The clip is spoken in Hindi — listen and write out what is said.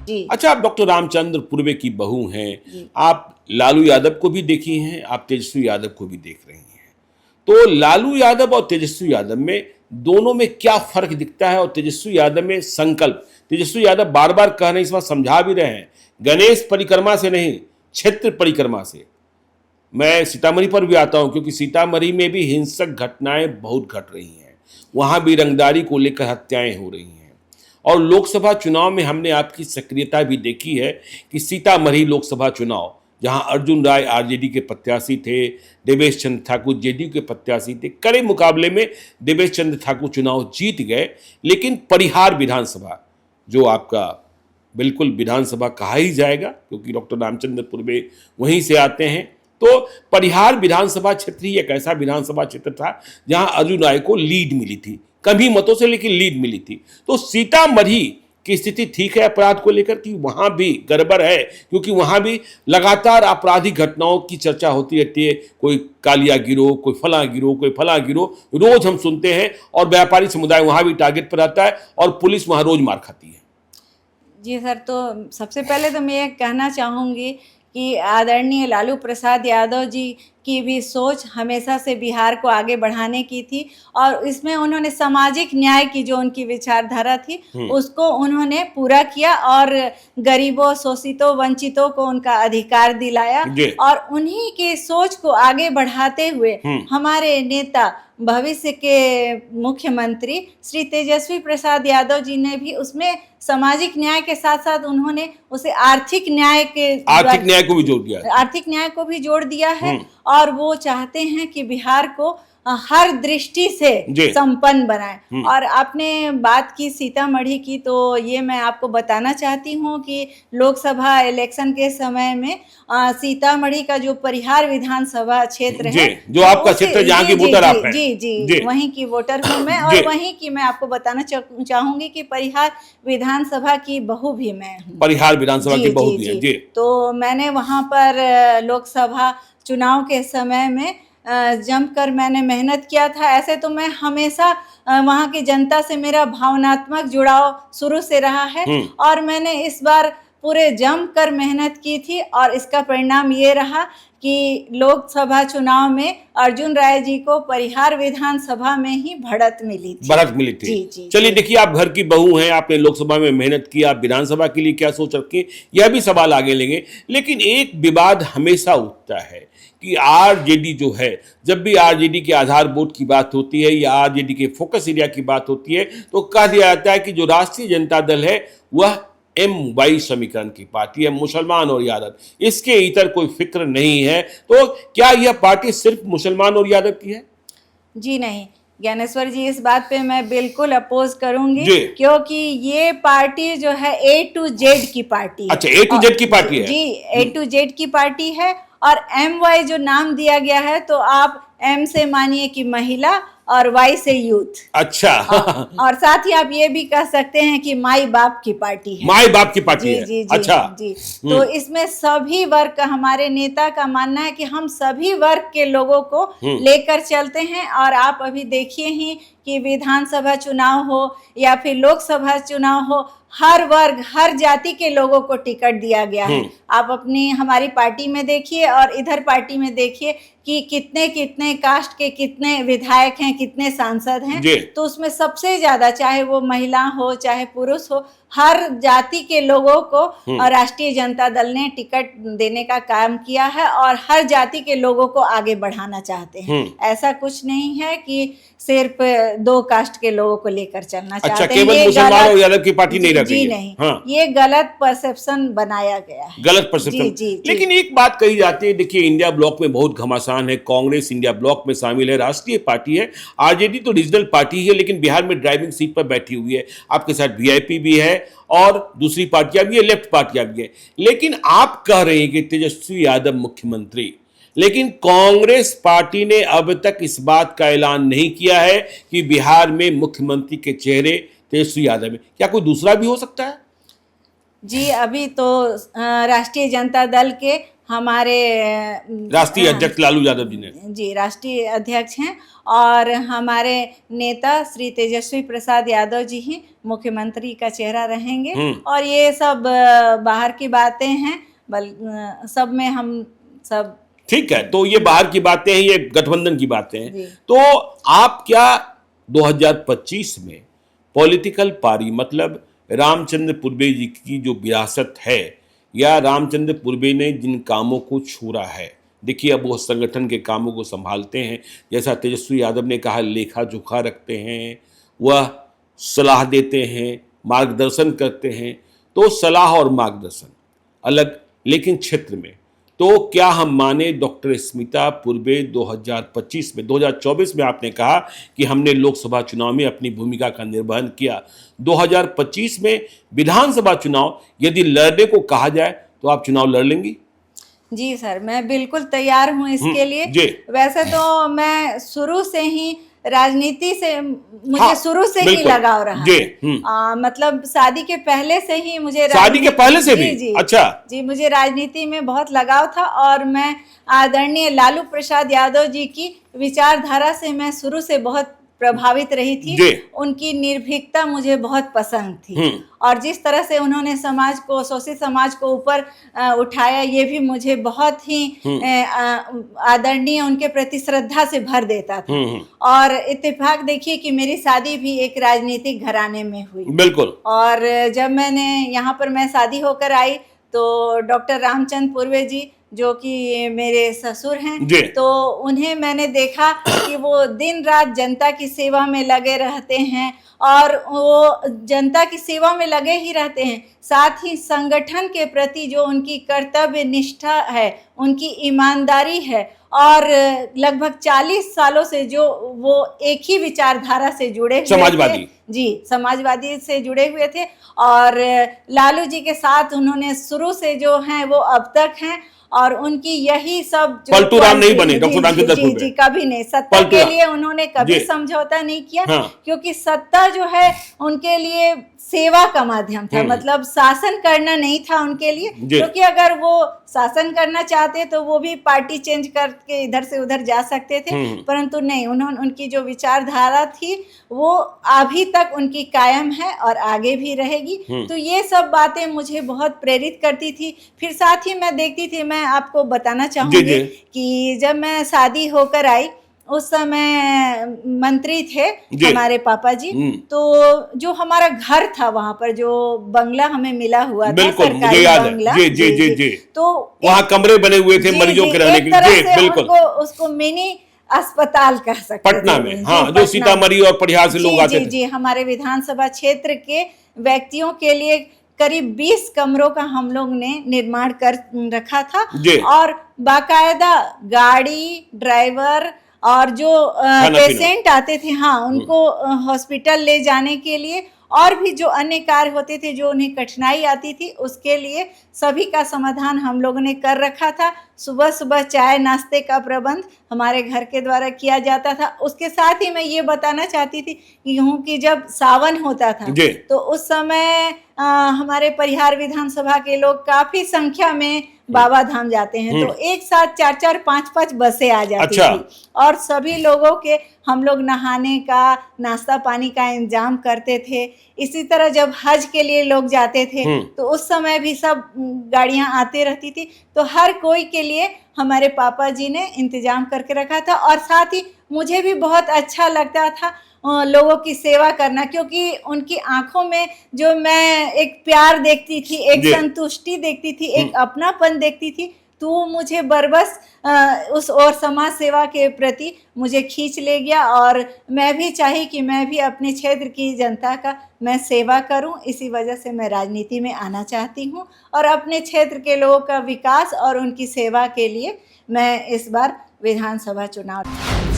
जी अच्छा, आप डॉक्टर रामचंद्र पूर्वे की बहू हैं, जी आप लालू यादव को भी देखी हैं, आप तेजस्वी यादव को भी देख रही हैं। तो लालू यादव और तेजस्वी यादव में दोनों में क्या फर्क दिखता है? और तेजस्वी यादव में संकल्प, तेजस्वी यादव बार बार कह रहे हैं, इस बार समझा भी रहे हैं, गणेश परिक्रमा से नहीं, क्षेत्र परिक्रमा से। मैं सीतामढ़ी पर भी आता हूं, क्योंकि सीतामढ़ी में भी हिंसक घटनाएं बहुत घट रही हैं, वहां भी रंगदारी को लेकर हत्याएं हो रही हैं। और लोकसभा चुनाव में हमने आपकी सक्रियता भी देखी है कि सीतामढ़ी लोकसभा चुनाव, जहां अर्जुन राय आरजेडी के प्रत्याशी थे, देवेश चंद्र ठाकुर जेडीयू के प्रत्याशी थे, कड़े मुकाबले में देवेश चंद्र ठाकुर चुनाव जीत गए। लेकिन परिहार विधानसभा, जो आपका बिल्कुल विधानसभा कहा ही जाएगा, क्योंकि डॉक्टर रामचंद्र पूर्वे वहीं से आते हैं, तो परिहार विधानसभा क्षेत्र ही एक ऐसा विधानसभा क्षेत्र था जहां अर्जुन राय को लीड मिली थी, कम ही मतों से, लेकिन लीड मिली थी। तो सीतामढ़ी की स्थिति ठीक है अपराध को लेकर कि वहां भी गड़बड़ है? क्योंकि वहां भी लगातार आपराधिक घटनाओं की चर्चा होती रहती है, कोई कालिया गिरोह, कोई फला गिरोह, कोई फला गिरोह, रोज हम सुनते हैं। और व्यापारी समुदाय वहां भी टारगेट पर रहता है और पुलिस वहां रोज मार खाती है। जी सर, तो सबसे पहले तो मैं ये कहना चाहूँगी कि आदरणीय लालू प्रसाद यादव जी की भी सोच हमेशा से बिहार को आगे बढ़ाने की थी, और इसमें उन्होंने सामाजिक न्याय की जो उनकी विचारधारा थी उसको उन्होंने पूरा किया और गरीबों, शोषितों, वंचितों को उनका अधिकार दिलाया। और उन्हीं की सोच को आगे बढ़ाते हुए हमारे नेता, भविष्य के मुख्यमंत्री श्री तेजस्वी प्रसाद यादव जी ने भी उसमें सामाजिक न्याय के साथ साथ उन्होंने उसे आर्थिक न्याय को भी जोड़ दिया, आर्थिक न्याय को भी जोड़ दिया है। और वो चाहते हैं कि बिहार को हर दृष्टि से संपन्न बनाए। और आपने बात की सीतामढ़ी की, तो ये मैं आपको बताना चाहती हूँ कि लोकसभा इलेक्शन के समय में सीतामढ़ी का जो परिहार विधानसभा क्षेत्र है, जो आपका क्षेत्र, जहाँ की वोटर आप हैं, जी वहीं की वोटर हूँ मैं। और वहीं की मैं आपको बताना चाहूंगी कि परिहार विधानसभा की बहू भी मैं हूँ। परिहार विधानसभा की बहू भी हैं। तो मैंने वहाँ पर लोकसभा चुनाव के समय में जमकर मैंने मेहनत किया था। ऐसे तो मैं हमेशा वहाँ की जनता से मेरा भावनात्मक जुड़ाव शुरू से रहा है, और मैंने इस बार पूरे जमकर मेहनत की थी। और इसका परिणाम ये रहा कि लोकसभा चुनाव में अर्जुन राय जी को परिहार विधानसभा में ही बढ़त मिली थी। चलिए देखिए, आप घर की बहू हैं, आपने लोकसभा में मेहनत की, आप विधानसभा के लिए क्या सोच रखी, यह भी सवाल आगे लेंगे। लेकिन एक विवाद हमेशा उठता है कि आरजेडी जो है, जब भी आरजेडी के आधार वोट की बात होती है या आरजेडी के फोकस एरिया की बात होती है, तो कह दिया जाता है कि जो राष्ट्रीय जनता दल है वह MY समीकरण की पार्टी है, मुसलमान और यादव, इसके इतर कोई फिक्र नहीं है। तो क्या यह पार्टी सिर्फ मुसलमान और यादव की है? जी नहीं ज्ञानेश्वर जी, इस बात पे मैं बिल्कुल अपोज करूंगी, क्योंकि ये पार्टी जो है A to Z की पार्टी है। अच्छा, A to Z की पार्टी है? जी, A to Z की पार्टी है। और MY जो नाम दिया गया है, तो आप M से मानिए कि महिला और Y से यूथ। अच्छा। और साथ ही आप ये भी कह सकते हैं कि माई बाप की पार्टी है। माई बाप की पार्टी जी, है। जी, अच्छा जी। तो इसमें सभी वर्ग का, हमारे नेता का मानना है कि हम सभी वर्ग के लोगों को लेकर चलते हैं। और आप अभी देखिए ही कि विधानसभा चुनाव हो या फिर लोकसभा चुनाव हो, हर वर्ग, हर जाति के लोगों को टिकट दिया गया है। आप अपनी हमारी पार्टी में देखिए और इधर पार्टी में देखिए कि कितने कितने कास्ट के कितने विधायक हैं, कितने सांसद हैं। तो उसमें सबसे ज्यादा, चाहे वो महिला हो चाहे पुरुष हो, हर जाति के लोगों को राष्ट्रीय जनता दल ने टिकट देने का काम किया है और हर जाति के लोगों को आगे बढ़ाना चाहते हैं। ऐसा कुछ नहीं है कि सिर्फ दो कास्ट के लोगों को लेकर चलना चाहते हैं। केवल मुसलमान और यादव की पार्टी नहीं रखी है। जी नहीं, ये गलत परसेप्शन बनाया गया है, गलत परसेप्शन। लेकिन एक बात कही जाती है, देखिए इंडिया ब्लॉक में बहुत घमासान है, कांग्रेस इंडिया ब्लॉक में शामिल है, राष्ट्रीय पार्टी है, आरजेडी तो रीजनल पार्टी है, लेकिन बिहार में ड्राइविंग सीट पर बैठी हुई है। आपके साथ वीआईपी भी है और दूसरी पार्टियां भी है, लेफ्ट पार्टियां भी है। लेकिन आप कह रहे हैं कि तेजस्वी यादव मुख्यमंत्री, लेकिन कांग्रेस पार्टी ने अब तक इस बात का ऐलान नहीं किया है कि बिहार में मुख्यमंत्री के चेहरे तेजस्वी यादव है। क्या कोई दूसरा भी हो सकता है? जी, अभी तो राष्ट्रीय जनता दल के हमारे राष्ट्रीय अध्यक्ष लालू यादव जी ने। जी, राष्ट्रीय अध्यक्ष हैं और हमारे नेता श्री तेजस्वी प्रसाद यादव जी ही मुख्यमंत्री का चेहरा रहेंगे। और ये सब बाहर की बातें हैं, सब में हम सब ठीक है। तो ये बाहर की बातें हैं, ये गठबंधन की बातें हैं। तो आप क्या 2025 में पॉलिटिकल पारी मतलब रामचंद्र पूर्वे जी की जो विरासत है या रामचंद्र पूर्वे ने जिन कामों को छोड़ा है, देखिए अब वो संगठन के कामों को संभालते हैं, जैसा तेजस्वी यादव ने कहा लेखा जोखा रखते हैं, वह सलाह देते हैं, मार्गदर्शन करते हैं। तो सलाह और मार्गदर्शन अलग, लेकिन क्षेत्र में तो क्या हम माने डॉक्टर स्मिता पूर्वे 2024 में आपने कहा कि हमने लोकसभा चुनाव में अपनी भूमिका का निर्वहन किया, 2025 में विधानसभा चुनाव यदि लड़ने को कहा जाए तो आप चुनाव लड़ लेंगी? जी सर, मैं बिल्कुल तैयार हूँ इसके लिए। वैसे तो मैं शुरू से ही राजनीति से मुझे शुरू से ही लगाव रहा है। मतलब शादी के पहले से ही मुझे शादी के पहले से भी? जी, अच्छा जी, मुझे राजनीति में बहुत लगाव था और मैं आदरणीय लालू प्रसाद यादव जी की विचारधारा से मैं शुरू से बहुत प्रभावित रही थी। उनकी निर्भीकता मुझे बहुत पसंद थी और जिस तरह से उन्होंने समाज को, शोषित समाज को ऊपर उठाया, ये भी मुझे बहुत ही आदरणीय, उनके प्रति श्रद्धा से भर देता था। और इत्तेफाक देखिए कि मेरी शादी भी एक राजनीतिक घराने में हुई। बिल्कुल। और जब मैंने यहाँ पर मैं शादी होकर आई तो डॉक्टर रामचंद्र पूर्वे जी जो कि मेरे ससुर हैं, तो उन्हें मैंने देखा कि वो दिन रात जनता की सेवा में लगे रहते हैं और वो जनता की सेवा में लगे ही रहते हैं, साथ ही संगठन के प्रति जो उनकी कर्तव्य निष्ठा है, उनकी ईमानदारी है और लगभग 40 सालों से जो वो एक ही विचारधारा से जुड़े हुए समाजवादी, जी, समाजवादी से जुड़े हुए थे और लालू जी के साथ उन्होंने शुरू से जो हैं वो अब तक हैं और उनकी यही सब पलटू राम नहीं बने डॉक्टर रामचंद्र पूर्वे। जी, कभी नहीं, सत्ता के लिए उन्होंने कभी समझौता नहीं किया। क्योंकि सत्ता जो है उनके लिए सेवा का माध्यम था, मतलब शासन करना नहीं था उनके लिए। क्योंकि अगर वो शासन करना चाहते तो वो भी पार्टी चेंज करके इधर से उधर जा सकते थे, परंतु नहीं, उन्होंने, उनकी जो विचारधारा थी वो अभी तक उनकी कायम है और आगे भी रहेगी। तो ये सब बातें मुझे बहुत प्रेरित करती थी। फिर साथ ही मैं देखती थी, मैं आपको बताना चाहूंगी कि जब मैं शादी होकर आई उस समय मंत्री थे हमारे पापा जी, तो जो हमारा घर था वहां पर जो बंगला हमें मिला हुआ था, सरकारी बंगला, जी, तो वहाँ कमरे बने हुए थे मरीजों के रहने के लिए। बिल्कुल, उसको मिनी अस्पताल कह सकते हैं पटना में। हाँ, जो सीतामढ़ी और परिहार से लोग आते थे। जी, हमारे विधानसभा क्षेत्र के व्यक्तियों के लिए करीब 20 कमरों का हम लोग ने निर्माण कर रखा था और बाकायदा गाड़ी, ड्राइवर और जो पेशेंट आते थे, हाँ, उनको हॉस्पिटल ले जाने के लिए और भी जो अन्य कार्य होते थे, जो उन्हें कठिनाई आती थी, उसके लिए सभी का समाधान हम लोगों ने कर रखा था। सुबह सुबह चाय नाश्ते का प्रबंध हमारे घर के द्वारा किया जाता था। उसके साथ ही मैं ये बताना चाहती थी कि जब सावन होता था तो उस समय हमारे परिहार विधानसभा के लोग काफी संख्या में बाबा धाम जाते हैं, तो एक साथ 4-4, 5-5 बसें आ जाती थी और सभी लोगों के हम लोग नहाने का, नाश्ता पानी का इंतजाम करते थे। इसी तरह जब हज के लिए लोग जाते थे तो उस समय भी सब गाड़ियां आती रहती थी, तो हर कोई के लिए हमारे पापा जी ने इंतजाम करके रखा था। और साथ ही मुझे भी बहुत अच्छा लगता था लोगों की सेवा करना, क्योंकि उनकी आंखों में जो मैं एक प्यार देखती थी, एक संतुष्टि देखती थी, एक अपनापन देखती थी, तो मुझे बरबस उस और समाज सेवा के प्रति मुझे खींच ले गया और मैं भी चाही कि मैं भी अपने क्षेत्र की जनता का मैं सेवा करूं। इसी वजह से मैं राजनीति में आना चाहती हूं और अपने क्षेत्र के लोगों का विकास और उनकी सेवा के लिए मैं इस बार विधानसभा चुनाव